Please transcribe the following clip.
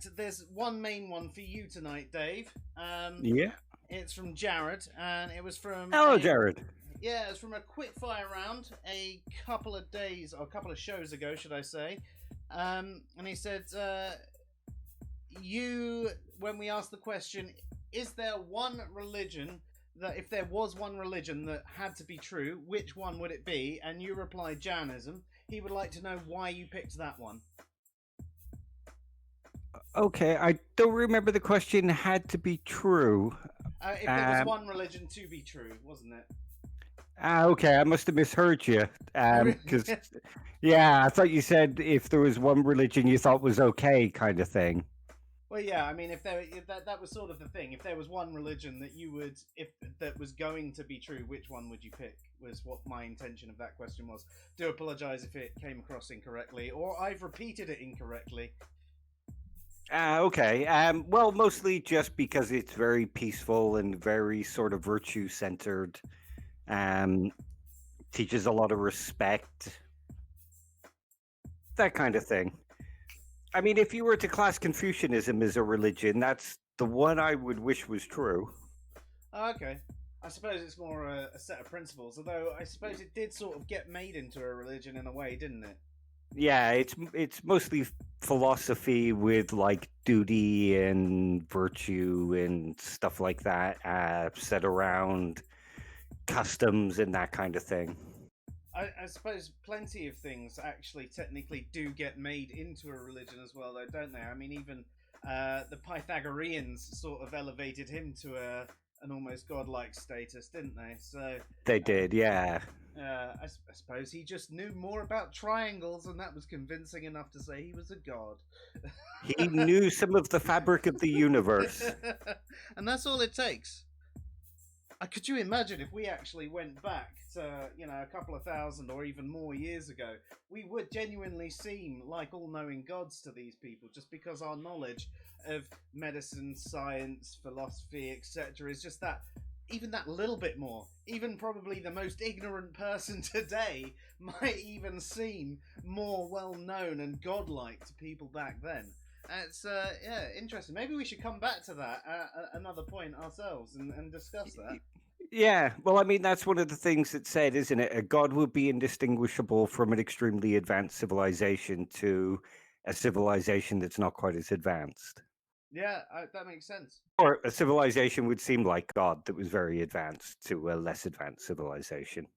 fact, there's one main one for you tonight, Dave. Yeah. It's from Jared, and it was from Hello, a Jared. yeah, it's from a quick fire round a couple of days or a couple of shows ago, should I say? And he said, "You when we asked the question, is there one religion that if there was one religion that had to be true, which one would it be?" And you replied Janism. He would like to know why you picked that one. Okay, I don't remember the question had to be true. If there was one religion to be true, wasn't it? Okay, I must have misheard you. Because, yeah, I thought you said if there was one religion you thought was okay, kind of thing. Well, yeah, I mean, if that was sort of the thing. If there was one religion that you would, if that was going to be true, which one would you pick? Was what my intention of that question was. Do apologise if it came across incorrectly, or I've repeated it incorrectly. Okay. Well, mostly just because it's very peaceful and very sort of virtue centered. Teaches a lot of respect. That kind of thing. I mean, if you were to class Confucianism as a religion, that's the one I would wish was true. Okay. I suppose it's more a set of principles, although I suppose it did sort of get made into a religion in a way, didn't it? Yeah, it's mostly philosophy with like duty and virtue and stuff like that, set around customs and that kind of thing. I suppose plenty of things actually technically do get made into a religion as well, though, don't they? I mean, even the Pythagoreans sort of elevated him to an almost godlike status, didn't they? So They did, yeah. I suppose he just knew more about triangles, and that was convincing enough to say he was a god. He knew some of the fabric of the universe. And that's all it takes. Could you imagine if we actually went back to, a couple of thousand or even more years ago? We would genuinely seem like all-knowing gods to these people, just because our knowledge of medicine, science, philosophy, etc., is just that, even that little bit more. Even probably the most ignorant person today might even seem more well-known and godlike to people back then. It's interesting. Maybe we should come back to that at another point ourselves and discuss that. Yeah, well, I mean, that's one of the things that's said, isn't it? A god would be indistinguishable from an extremely advanced civilization to a civilization that's not quite as advanced. Yeah, that makes sense. Or a civilization would seem like God that was very advanced to a less advanced civilization.